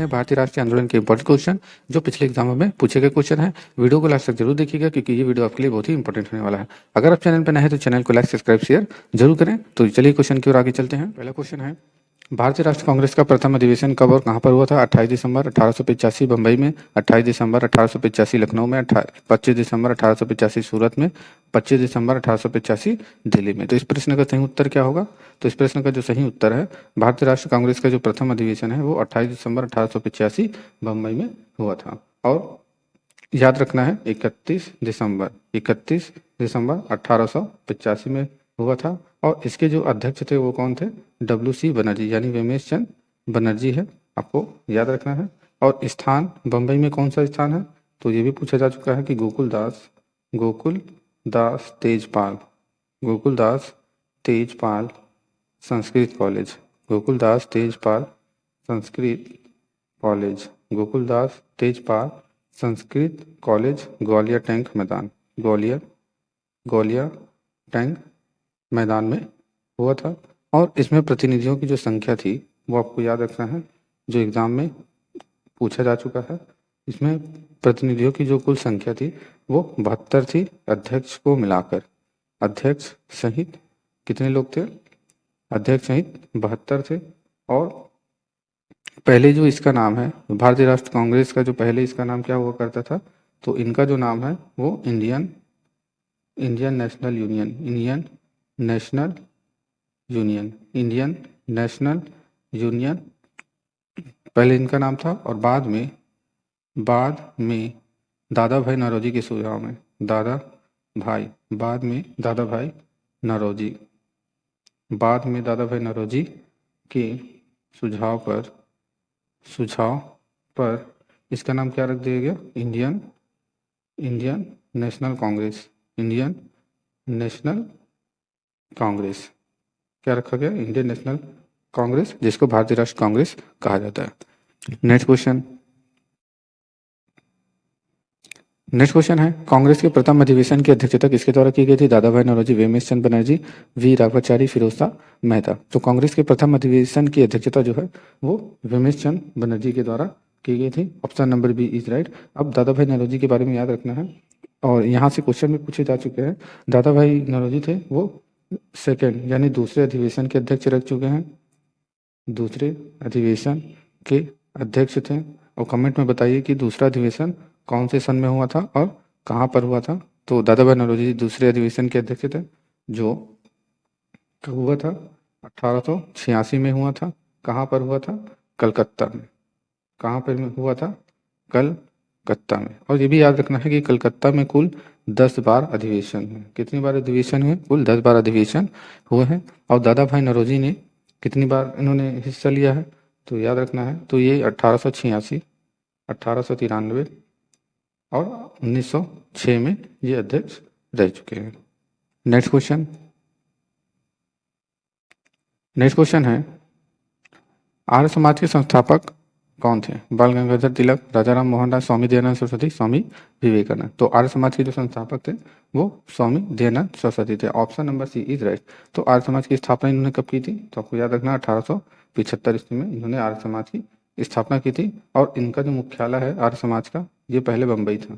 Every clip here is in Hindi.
भारतीय राष्ट्रीय आंदोलन के इंपॉर्टेंट क्वेश्चन जो पिछले एग्जामों में पूछे गए क्वेश्चन है। वीडियो को लास्ट तक जरूर देखिएगा क्योंकि ये वीडियो आपके लिए बहुत ही इंपॉर्टेंट होने वाला है। अगर आप चैनल पर नए हैं तो चैनल को लाइक सब्सक्राइब शेयर जरूर करें। तो चलिए क्वेश्चन की ओर आगे चलते हैं। पहला क्वेश्चन है, भारतीय राष्ट्रीय कांग्रेस का प्रथम अधिवेशन कब और कहां पर हुआ था? 28 दिसंबर 1885 बंबई में, 28 दिसंबर 1885 लखनऊ में, 25 दिसंबर 1885 सूरत में, 25 दिसंबर 1885 दिल्ली में। तो इस प्रश्न का सही उत्तर क्या होगा? तो इस प्रश्न का जो सही उत्तर है, भारतीय राष्ट्रीय कांग्रेस का जो प्रथम अधिवेशन है वो 28 दिसंबर 1885 बंबई में हुआ था। और याद रखना है 31 दिसंबर 1885 में हुआ था। और इसके जो अध्यक्ष थे वो कौन थे? WC बनर्जी, यानी वेमेश चंद बनर्जी है, आपको याद रखना है। और स्थान बंबई में कौन सा स्थान है? तो ये भी पूछा जा चुका है कि Gokuldas Tejpal Sanskrit college, Gokuldas Tejpal Sanskrit college Gwalior tank मैदान में हुआ था। और इसमें प्रतिनिधियों की जो संख्या थी वो आपको याद रखना है, जो एग्जाम में पूछा जा चुका है। इसमें प्रतिनिधियों की जो कुल संख्या थी वो 72 थी, अध्यक्ष को मिलाकर। अध्यक्ष सहित कितने लोग थे? अध्यक्ष सहित 72 थे। और पहले जो इसका नाम है, भारतीय राष्ट्रीय कांग्रेस का जो पहले इसका नाम क्या हुआ करता था? तो इनका जो नाम है वो इंडियन नेशनल यूनियन पहले इनका नाम था। और बाद में दादा भाई नौरोजी के सुझाव में दादा भाई नौरोजी के सुझाव पर इसका नाम क्या रख दिया गया? इंडियन नेशनल कांग्रेस क्या रखा गया? इंडियन नेशनल कांग्रेस, जिसको भारतीय राष्ट्रीय कांग्रेस कहा जाता है। नेक्स्ट क्वेश्चन है, कांग्रेस के प्रथम अधिवेशन की अध्यक्षता किसके द्वारा की गई थी? दादा भाई नौरोजी, वेमेश चंद बनर्जी, वी राघवाचारी, फिरोजशाह मेहता। तो कांग्रेस के प्रथम अधिवेशन की अध्यक्षता जो है वो वेमेश चंद बनर्जी के द्वारा की गई थी। Option number B is right. अब दादा भाई नौरोजी के बारे में याद रखना है, और यहाँ से क्वेश्चन में पूछे जा चुके हैं। दादा भाई नौरोजी थे वो सेकेंड यानी दूसरे अधिवेशन के अध्यक्ष रह चुके हैं, दूसरे अधिवेशन के अध्यक्ष थे। और कमेंट में बताइए कि दूसरा अधिवेशन कौन से सन में हुआ था और कहाँ पर हुआ था। तो दादा भाई नौरोजी दूसरे अधिवेशन के अध्यक्ष थे, जो कब हुआ था? 1886 में हुआ था। कहाँ पर हुआ था? कलकत्ता में। कहाँ पर हुआ था? कलकत्ता में। और ये भी याद रखना है कि कलकत्ता में कुल 10 बार अधिवेशन हुए। कितनी बार अधिवेशन हुए? कुल 10 बार अधिवेशन हुए हैं। और दादा भाई नौरोजी ने कितनी बार इन्होंने हिस्सा लिया है? तो याद रखना है, तो ये 1886, 1893 और 1906 में ये अध्यक्ष रह चुके हैं। नेक्स्ट क्वेश्चन है, आर्य समाज के संस्थापक कौन थे? बाल गंगाधर तिलक, राजा राम मोहन राय, स्वामी दयानंद सरस्वती, स्वामी विवेकानंद। तो आर्य समाज के जो संस्थापक थे वो स्वामी दयानंद सरस्वती थे। Option number C is right. तो आर्य समाज की स्थापना इन्होंने कब की थी? तो आपको याद रखना 1875 ईस्वी में इन्होंने आर्य समाज की स्थापना की थी। और इनका जो मुख्यालय है आर्य समाज का, ये पहले बम्बई था।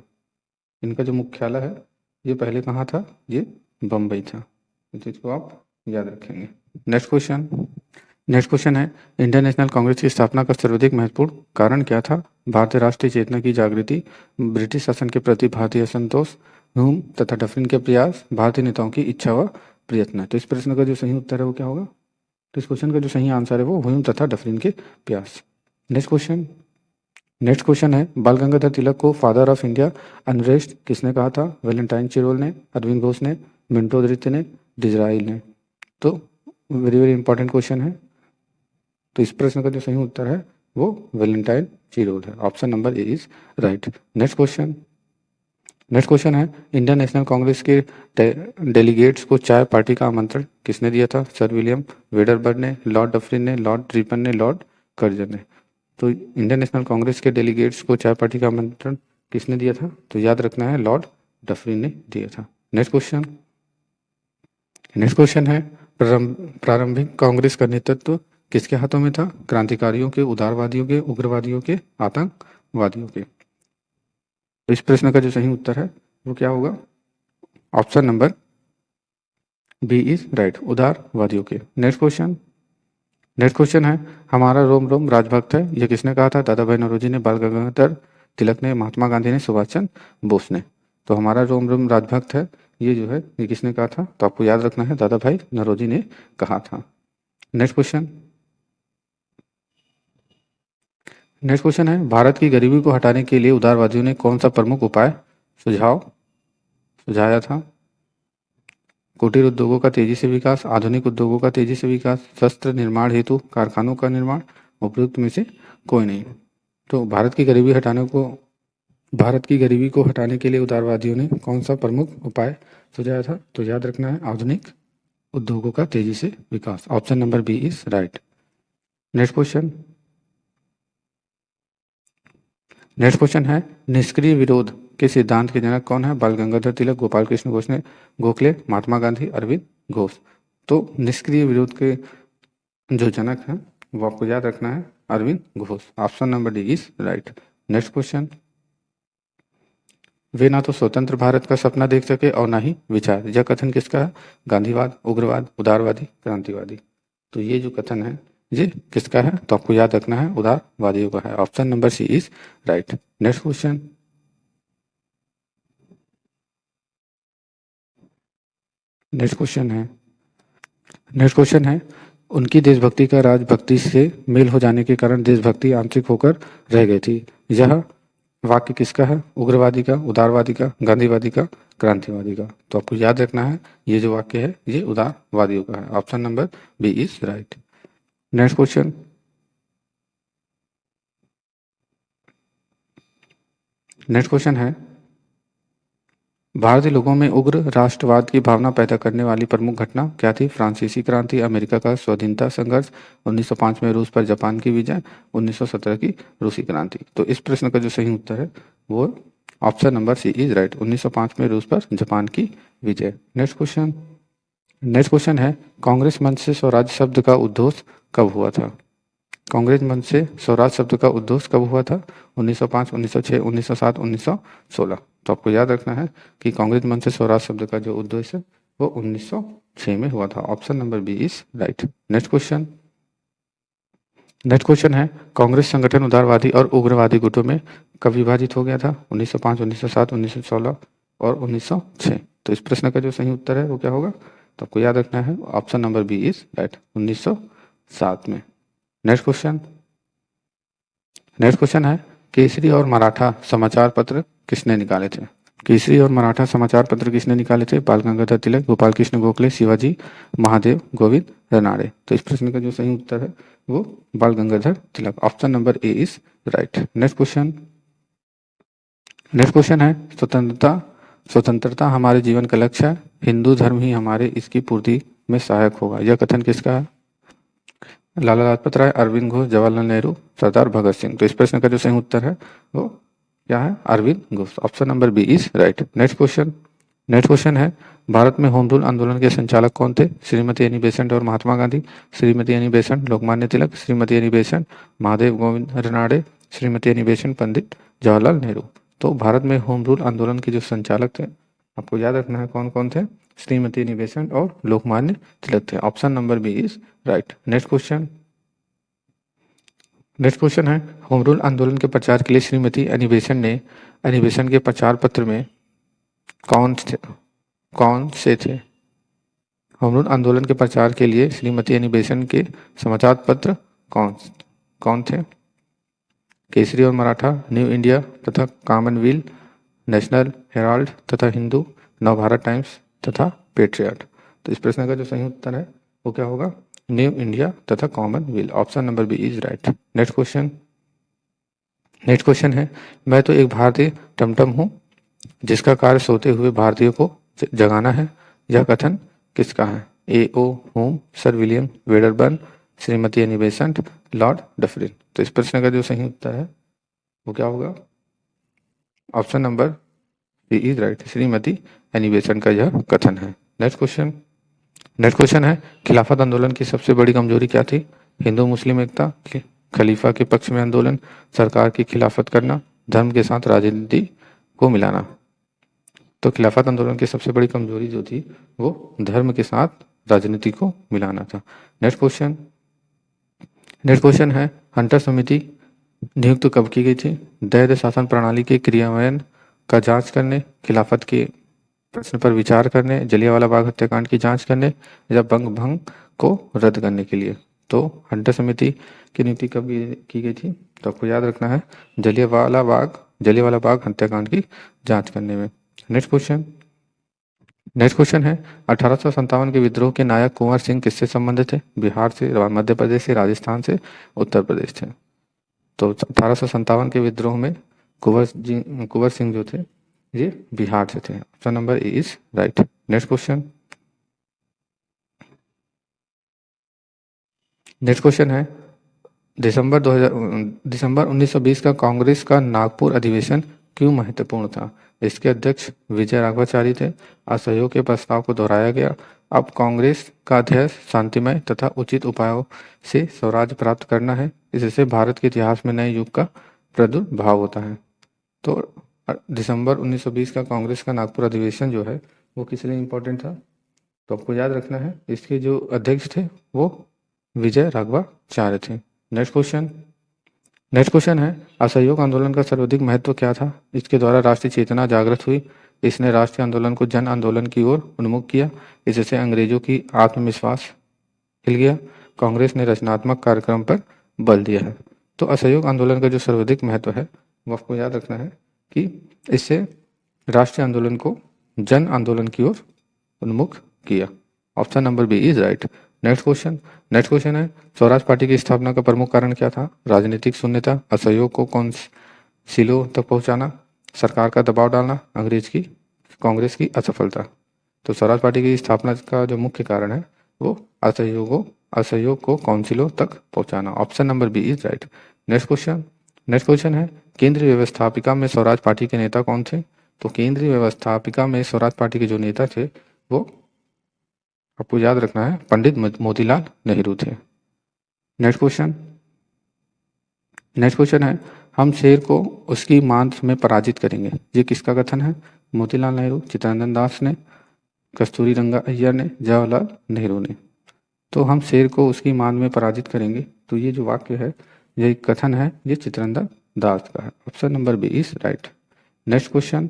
इनका जो मुख्यालय है ये पहले कहाँ था? ये बम्बई था। इस चीज़ को आप याद रखेंगे। नेक्स्ट क्वेश्चन है, इंडियन नेशनल कांग्रेस की स्थापना का सर्वाधिक महत्वपूर्ण कारण क्या था? भारतीय राष्ट्रीय चेतना की जागृति, ब्रिटिश शासन के प्रति भारतीय असंतोष, ह्यूम तथा डफरिन के प्रयास, भारतीय नेताओं की इच्छा व प्रयत्न। तो इस प्रश्न का जो सही उत्तर है वो क्या होगा? तो इस क्वेश्चन का जो सही आंसर है वो ह्यूम तथा डफरिन के प्रयास। नेक्स्ट क्वेश्चन है, बाल गंगाधर तिलक को फादर ऑफ इंडिया अनरेस्ट किसने कहा था? वैलेंटाइन चिरोल ने, अरविंद घोष ने, मिंटो दरित्य ने, डिजराइल ने। तो वेरी वेरी इंपॉर्टेंट क्वेश्चन है। तो इस प्रश्न का जो सही उत्तर है वो वैलेंटाइन चिरोल है। Option number A is right. Next question है, इंडियन नेशनल कांग्रेस के डेलीगेट्स को चाय पार्टी का आमंत्रण किसने दिया था? सर विलियम वेडरबर्ग ने, लॉर्ड डफरिन ने, लॉर्ड रिपन ने, लॉर्ड कर्जन ने। तो इंडियन नेशनल कांग्रेस के डेलीगेट्स को चाय पार्टी का आमंत्रण किसने दिया था? तो याद रखना है लॉर्ड डफरिन ने दिया था। नेक्स्ट क्वेश्चन है, प्रारंभिक कांग्रेस का नेतृत्व किसके हाथों में था? क्रांतिकारियों के, उदारवादियों के, उग्रवादियों के, आतंकवादियों के। तो इस प्रश्न का जो सही उत्तर है वो क्या होगा? Option number B is right, उदारवादियों के। नेक्स्ट क्वेश्चन है, हमारा रोम रोम राजभक्त है, ये किसने कहा था? दादा भाई नौरोजी ने, बाल गंगाधर तिलक ने, महात्मा गांधी ने, सुभाष चंद्र बोस ने। तो हमारा रोम रोम राजभक्त है, ये जो है ये किसने कहा था? तो आपको याद रखना है, दादा भाई नौरोजी ने कहा था। नेक्स्ट क्वेश्चन है, भारत की गरीबी को हटाने के लिए उदारवादियों ने कौन सा प्रमुख उपाय सुझाया था? कुटीर उद्योगों का तेजी से विकास, आधुनिक उद्योगों का तेजी से विकास, शस्त्र निर्माण हेतु कारखानों का निर्माण, उपयुक्त में से कोई नहीं। तो भारत की गरीबी को हटाने के लिए उदारवादियों ने कौन सा प्रमुख उपाय सुझाया था? तो याद रखना है, आधुनिक उद्योगों का तेजी से विकास। Option number B is right. Next question है, निष्क्रिय विरोध के सिद्धांत के जनक कौन है? बाल गंगाधर तिलक, गोपाल कृष्ण गोखले, महात्मा गांधी, अरविंद घोष। तो निष्क्रिय विरोध के जो जनक हैं वो आपको याद रखना है, Arvind Ghosh. Option number D is right. Next question, वे ना तो स्वतंत्र भारत का सपना देख सके और ना ही विचार, यह कथन किसका है? गांधीवाद, उग्रवाद, उदारवादी, क्रांतिवादी। तो ये जो कथन है ये किसका है? तो आपको याद रखना है, उदारवादियों का है। Option number C is right. Next question है, उनकी देशभक्ति का राजभक्ति से मेल हो जाने के कारण देशभक्ति आंशिक होकर रह गई थी। यह वाक्य किसका है? उग्रवादी का, उदारवादी का, गांधीवादी का, क्रांतिवादी का। तो आपको याद रखना है, ये जो वाक्य है ये उदारवादियों का है। Option number B is right. Next question है, भारतीय लोगों में उग्र राष्ट्रवाद की भावना पैदा करने वाली प्रमुख घटना क्या थी? फ्रांसीसी क्रांति, अमेरिका का स्वाधीनता संघर्ष, 1905 में रूस पर जापान की विजय, 1917 की रूसी क्रांति। तो इस प्रश्न का जो सही उत्तर है वो option number C is right, 1905 में रूस पर जापान की विजय। नेक्स्ट क्वेश्चन है, कांग्रेस मंच से स्वराज शब्द का उद्घोष कब हुआ था? कांग्रेस मंच से स्वराज शब्द का उद्घोष कब हुआ था? 1905, 1906, 1907, 1916। तो आपको याद रखना है कि कांग्रेस मंच से स्वराज शब्द का जो उद्घोष है वो 1906 में हुआ था। Option number B is right. Next question है, कांग्रेस संगठन उदारवादी और उग्रवादी गुटों में कब विभाजित हो गया था? 1905, 1907, 1916 और 1906। तो इस प्रश्न का जो सही उत्तर है वो क्या होगा? तो आपको याद रखना है, option number B is right, 1907 में। नेक्स्ट क्वेश्चन है, केसरी और मराठा समाचार पत्र किसने निकाले थे? केसरी और मराठा समाचार पत्र किसने निकाले थे? बाल गंगाधर तिलक, गोपाल कृष्ण गोखले, शिवाजी महादेव, गोविंद रनाड़े। तो इस प्रश्न का जो सही उत्तर है वो Bal Gangadhar Tilak. Option number A is right. Next question है, स्वतंत्रता हमारे जीवन का लक्ष्य है, हिंदू धर्म ही हमारे इसकी पूर्ति में सहायक होगा, यह कथन किसका है? लाला लाजपत राय, अरविंद घोष, जवाहरलाल नेहरू, सरदार भगत सिंह। तो इस प्रश्न का जो सही उत्तर है वो क्या है? Arvind Ghosh. Option number B is right. Next question है, भारत में होम रूल आंदोलन के संचालक कौन थे? श्रीमती एनी बेसेंट और Mahatma Gandhi, Shrimati Annie Besant, Lokmanya Tilak, Shrimati Annie Besant, Mahadev Govind Ranade, Shrimati Annie Besant, Pandit Jawaharlal Nehru. तो भारत में होम रूल आंदोलन के जो संचालक थे आपको याद रखना है कौन कौन थे? श्रीमती एनी बेसेंट और लोकमान्य तिलक थे। Option number B is right. Next question home, rule रूल आंदोलन के प्रचार के लिए श्रीमती एनी बेसेंट के प्रचार पत्र में कौन से थे? होम रूल आंदोलन के प्रचार के लिए श्रीमती एनी बेसेंट के समाचार पत्र कौन थे? केसरी और मराठा, न्यू इंडिया तथा कॉमनवेल्थ, नेशनल हेराल्ड तथा हिंदू, नवभारत टाइम्स तथा पेट्रियट। तो इस प्रश्न का जो सही उत्तर है वो क्या होगा? न्यू इंडिया तथा Commonwealth. Option number B is right. Next question है, मैं तो एक भारतीय टमटम हूँ जिसका कार्य सोते हुए भारतीयों को जगाना है, यह कथन किसका है? A O Hume, sir William Wedderburn, Shrimati Annie Besant, lord Dufferin. तो इस प्रश्न का जो सही उत्तर है वो क्या होगा? Option number B is right, Shrimati Annie Besant का यह कथन है। नेक्स्ट क्वेश्चन है, खिलाफत आंदोलन की सबसे बड़ी कमजोरी क्या थी? हिंदू मुस्लिम एकता, खलीफा के पक्ष में आंदोलन, सरकार की खिलाफत करना, धर्म के साथ राजनीति को मिलाना। तो खिलाफत आंदोलन की सबसे बड़ी कमजोरी जो थी वो धर्म के साथ राजनीति को मिलाना था। नेक्स्ट क्वेश्चन है हंटर समिति नियुक्त कब की गई थी? दैध शासन प्रणाली के क्रियान्वयन का जांच करने, खिलाफत के प्रश्न पर विचार करने, जलियांवाला बाग हत्याकांड की जांच करने या बंग भंग को रद्द करने के लिए। तो हंटर समिति की नियुक्ति कब की गई थी? तो आपको याद रखना है जलियांवाला बाग हत्याकांड की जांच करने में। नेक्स्ट क्वेश्चन है 1857 के विद्रोह के नायक कुंवर सिंह किससे संबंधित थे? बिहार से, मध्य प्रदेश से, राजस्थान से, उत्तर प्रदेश से। तो 1857 के विद्रोह में कुंवर सिंह जो थे ये बिहार से थे। Option number A is right. Next question है दिसंबर 1920 का कांग्रेस का नागपुर अधिवेशन क्यों महत्वपूर्ण था? इसके अध्यक्ष विजय राघवाचारी थे। असहयोग के प्रस्ताव को दोहराया गया। अब कांग्रेस का ध्येय शांतिमय तथा उचित उपायों से स्वराज प्राप्त करना है। इससे भारत के इतिहास में नए युग का प्रादुर्भाव होता है। तो दिसंबर 1920 का कांग्रेस का नागपुर अधिवेशन जो है वो किस लिए इम्पोर्टेंट था? तो आपको याद रखना है इसके जो अध्यक्ष थे वो विजय राघवाचार्य थे। नेक्स्ट क्वेश्चन है असहयोग आंदोलन का सर्वाधिक महत्व क्या था? इसके द्वारा राष्ट्रीय चेतना जागृत हुई। इसने राष्ट्रीय आंदोलन को जन आंदोलन की ओर उन्मुख किया। इससे अंग्रेजों की आत्मविश्वास हिल गया। कांग्रेस ने रचनात्मक कार्यक्रम पर बल दिया है। तो असहयोग आंदोलन का जो सर्वाधिक महत्व है वो आपको याद रखना है कि इससे राष्ट्रीय आंदोलन को जन आंदोलन की ओर उन्मुख किया। Option number B is right. Next question है स्वराज पार्टी की स्थापना का प्रमुख कारण क्या था? राजनीतिक शून्यता, असहयोग को काउंसिलों तक पहुंचाना, सरकार का दबाव डालना, कांग्रेस की असफलता। तो स्वराज पार्टी की स्थापना का जो मुख्य कारण है वो असहयोग को काउंसिलों तक पहुंचाना। Option number B is right. Next question है केंद्रीय व्यवस्थापिका में स्वराज पार्टी के नेता कौन थे? तो केंद्रीय व्यवस्थापिका में स्वराज पार्टी के जो नेता थे वो आपको याद रखना है पंडित मोतीलाल नेहरू थे। नेक्स्ट क्वेश्चन है हम शेर को उसकी मांस में पराजित करेंगे। ये किसका कथन है? मोतीलाल नेहरू, चित्तरंजन दास ने, कस्तूरी रंगा अय्यर ने, जवाहरलाल नेहरू ने। तो हम शेर को उसकी मान में पराजित करेंगे। तो ये जो वाक्य है ये कथन है ये चित्तरंजन दास का है। Option number B is right. Next question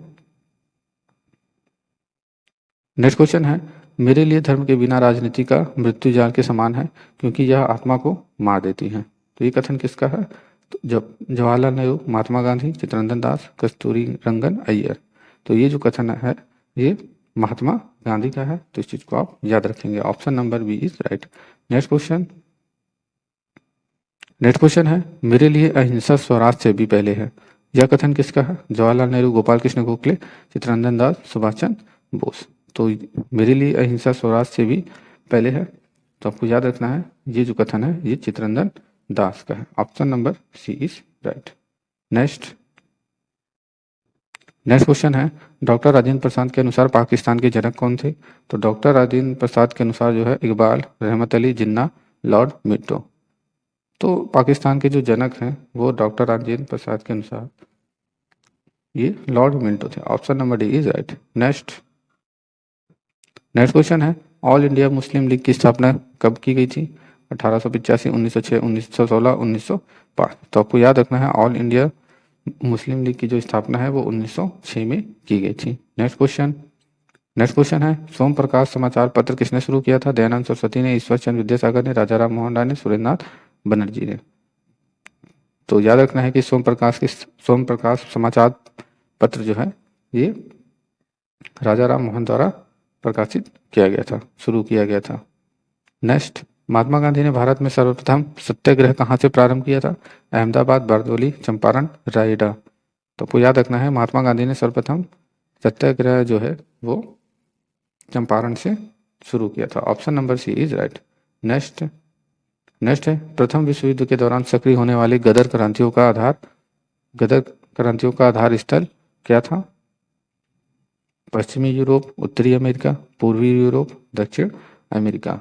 है मेरे लिए धर्म के बिना राजनीति का मृत्यु जाल के समान है क्योंकि यह आत्मा को मार देती है। तो ये कथन किसका है? तो जब जवाहरलाल नेहरू, महात्मा गांधी, चित्तरंजन दास, कस्तूरी रंगन अय्यर। तो ये जो कथन है ये महात्मा गांधी का है। तो इस चीज को आप याद रखेंगे। Option number B is right. Next question है मेरे लिए अहिंसा स्वराज से भी पहले है। यह कथन किसका है? जवाहरलाल नेहरू, गोपाल कृष्ण गोखले, चित्तरंजन दास, सुभाष चंद्र बोस। तो मेरे लिए अहिंसा स्वराज से भी पहले है। तो आपको याद रखना है ये जो कथन है ये चित्तरंजन दास का है। Option number C is right. Next question है डॉक्टर राजेंद्र प्रसाद के अनुसार पाकिस्तान के जनक कौन थे? तो डॉक्टर राजेंद्र प्रसाद के अनुसार जो है इकबाल, रहमत अली जिन्ना, लॉर्ड मिंटो। तो पाकिस्तान के जो जनक हैं वो डॉक्टर राजेंद्र प्रसाद के अनुसार ये लॉर्ड मिंटो थे। Option number D is right. Next question है ऑल इंडिया मुस्लिम लीग की स्थापना कब की गई थी? 1885, 1906, 1916, 1905। तो आपको याद रखना है ऑल इंडिया मुस्लिम लीग की जो स्थापना है वो 1906 में की गई थी। नेक्स्ट क्वेश्चन है सोम प्रकाश समाचार पत्र किसने शुरू किया था? दयानंद सरस्वती ने, ईश्वर चंद्र विद्यासागर ने, राजा राम मोहन राय ने, सुरेंद्रनाथ बनर्जी ने। तो याद रखना है कि सोम प्रकाश समाचार पत्र जो है ये राजा राम मोहन द्वारा प्रकाशित किया गया था, शुरू किया गया था। नेक्स्ट महात्मा गांधी ने भारत में सर्वप्रथम सत्याग्रह कहाँ से प्रारंभ किया था? अहमदाबाद, बारदौली, चंपारण, रायडा। तो आपको याद रखना है महात्मा गांधी ने सर्वप्रथम सत्याग्रह जो है वो चंपारण से शुरू किया था। Option number C is right. Next है प्रथम विश्व युद्ध के दौरान सक्रिय होने वाले गदर क्रांतियों का आधार स्थल क्या था? पश्चिमी यूरोप, उत्तरी अमेरिका, पूर्वी यूरोप, दक्षिण अमेरिका।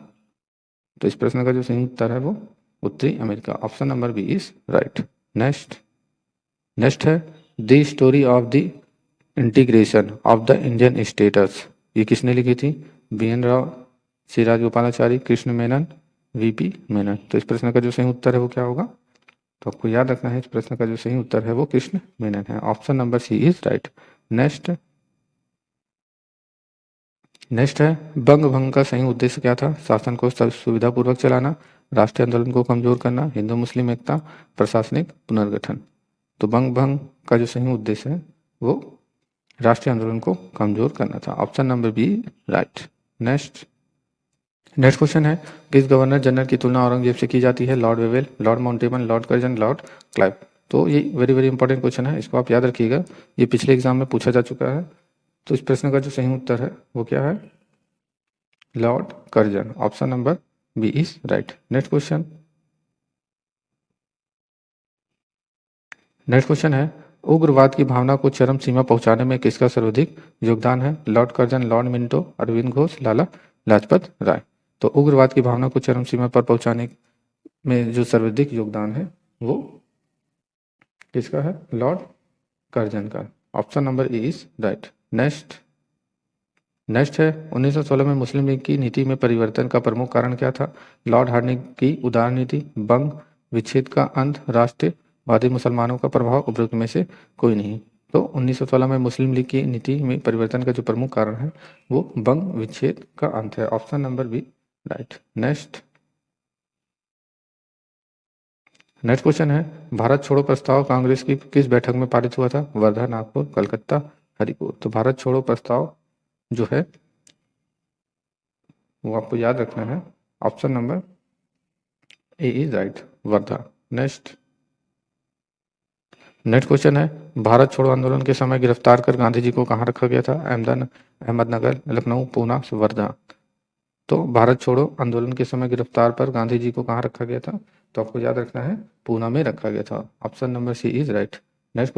तो इस प्रश्न का जो सही उत्तर है वो उत्तरी America. Option number B is right. Next है the story of the integration of the Indian states, ये किसने लिखी थी? BN राव, सी राजगोपालाचारी, कृष्ण मेनन, VP मेनन। तो इस प्रश्न का जो सही उत्तर है वो क्या होगा? तो आपको याद रखना है इस प्रश्न का जो सही उत्तर है वो कृष्ण मेनन है। Option number C is right. Next है बंग भंग का सही उद्देश्य क्या था? शासन को सुविधापूर्वक चलाना, राष्ट्रीय आंदोलन को कमजोर करना, हिंदू मुस्लिम एकता, प्रशासनिक पुनर्गठन। तो बंग भंग का जो सही उद्देश्य है वो राष्ट्रीय आंदोलन को कमजोर करना था। Option number B right. Next question है किस गवर्नर जनरल की तुलना औरंगजेब से की जाती है? Lord Wavell, lord Mountbatten, lord Curzon, lord Clive. तो ये वेरी वेरी इंपॉर्टेंट क्वेश्चन है, इसको आप याद रखिएगा, ये पिछले एग्जाम में पूछा जा चुका है। तो इस प्रश्न का जो सही उत्तर है वो क्या है? Lord Curzon. Option number B is right. Next question है उग्रवाद की भावना को चरम सीमा पहुंचाने में किसका सर्वाधिक योगदान है? Lord Curzon, lord Minto, Arvind Ghosh, Lala Lajpat Rai. तो उग्रवाद की भावना को चरम सीमा पर पहुंचाने में जो सर्वाधिक योगदान है वो किसका है? लॉर्ड कर्जन का। Option number A is right. Next है 1916 में मुस्लिम लीग की नीति में परिवर्तन का प्रमुख कारण क्या था? लॉर्ड हार्डिंग की उदार नीति, बंग विच्छेद का अंत, राष्ट्रवादी मुसलमानों का प्रभाव, उपरोक्त में से कोई नहीं। तो 1916 में मुस्लिम लीग की नीति में परिवर्तन का जो प्रमुख कारण है वो बंग विच्छेद का अंत है। Option number B right. Next question है भारत छोड़ो प्रस्ताव कांग्रेस की किस बैठक में पारित हुआ था? वर्धा, नागपुर, कलकत्ता, हरिपुर। तो भारत छोड़ो प्रस्ताव जो है वो आपको याद रखना है। Option number A is right, Wardha. Next question है भारत छोड़ो आंदोलन के समय गिरफ्तार कर गांधी जी को कहाँ रखा गया था? अहमदनगर, लखनऊ, पूना, वर्धा। तो भारत छोड़ो आंदोलन के समय गिरफ्तार पर गांधी जी को कहाँ रखा गया था? तो आपको याद रखना है पूना में रखा गया था। Option number C is right. Next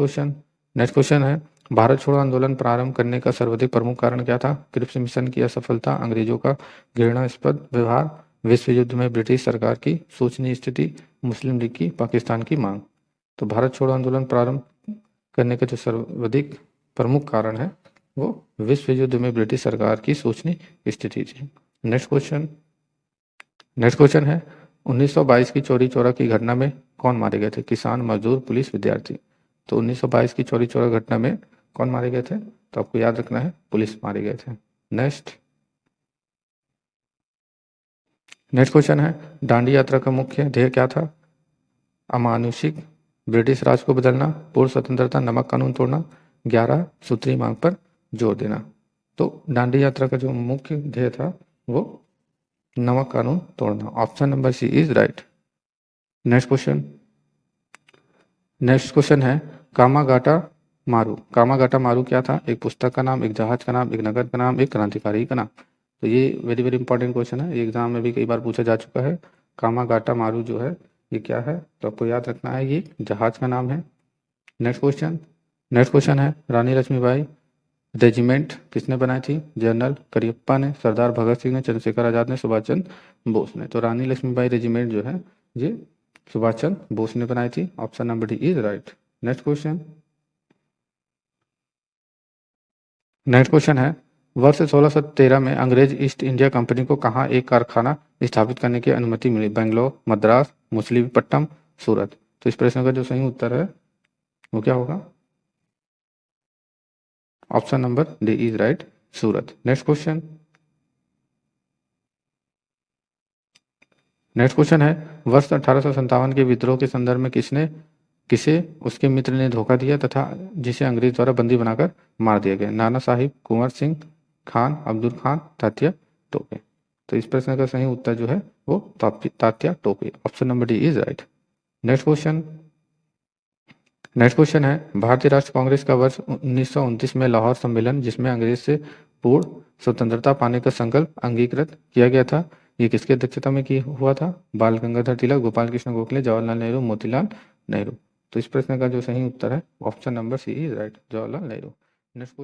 question है भारत छोड़ो आंदोलन प्रारंभ करने का सर्वाधिक प्रमुख कारण क्या था? क्रिप्स मिशन की असफलता, अंग्रेजों का घृणास्पद व्यवहार, विश्व युद्ध में ब्रिटिश सरकार की शोचनीय स्थिति, मुस्लिम लीग की पाकिस्तान की मांग। तो भारत छोड़ो आंदोलन प्रारंभ करने का जो सर्वाधिक प्रमुख कारण है वो विश्व युद्ध में ब्रिटिश सरकार की शोचनीय स्थिति थी। नेक्स्ट क्वेश्चन है 1922 की चौरी चौरा की घटना में कौन मारे गए थे? किसान, मजदूर, पुलिस, विद्यार्थी। तो 1922 की चौरी चौरा घटना में कौन मारे गए थे? तो आपको याद रखना है पुलिस मारे गए थे। नेक्स्ट क्वेश्चन है दांडी यात्रा का मुख्य ध्येय क्या था? अमानुषिक ब्रिटिश राज को बदलना, पूर्ण स्वतंत्रता, नमक कानून तोड़ना, 11 सूत्री मांग पर जोर देना। तो दांडी यात्रा का जो मुख्य ध्येय था वो नमक कानून तोड़ना। Option number C is right. Next question है कामागाटा मारू क्या था? एक पुस्तक का नाम, एक जहाज का नाम, एक नगर का नाम, एक क्रांतिकारी का नाम। तो ये वेरी वेरी इंपॉर्टेंट क्वेश्चन है, एग्जाम में भी कई बार पूछा जा चुका है। कामागाटा मारू जो है ये क्या है? तो आपको याद रखना है ये जहाज का नाम है। नेक्स्ट क्वेश्चन है रानी लक्ष्मीबाई रेजिमेंट किसने बनाई थी? जनरल करियप्पा ने, सरदार भगत सिंह ने, चंद्रशेखर आजाद ने, सुभाष चंद्र बोस ने। तो रानी लक्ष्मीबाई रेजिमेंट जो है ये सुभाष चंद्र बोस ने बनाई थी। Option number D is right. Next question है वर्ष 1613 में अंग्रेज ईस्ट इंडिया कंपनी को कहाँ एक कारखाना स्थापित करने की अनुमति मिली? बेंगलोर, मद्रास, मछलीपट्टनम, सूरत। तो इस प्रश्न का जो सही उत्तर है वो क्या होगा? Option number D is right, Surat. Next question है वर्ष 1857 के विद्रोह के संदर्भ में किसे उसके मित्र ने धोखा दिया तथा जिसे अंग्रेज द्वारा बंदी बनाकर मार दिया गया? नाना साहिब, कुंवर सिंह खान, अब्दुल खान, तात्या टोपे। तो इस प्रश्न का सही उत्तर जो है वो Tatya Tope. Option number D is right. Next question है भारतीय राष्ट्रीय कांग्रेस का वर्ष 1929 में लाहौर सम्मेलन जिसमें अंग्रेज से पूर्ण स्वतंत्रता पाने का संकल्प अंगीकृत किया गया था, ये किसकी अध्यक्षता में हुआ था? बाल गंगाधर तिलक, गोपाल कृष्ण गोखले, जवाहरलाल नेहरू, मोतीलाल नेहरू। तो इस प्रश्न का जो सही उत्तर है option number C is right, Jawaharlal Nehru. Next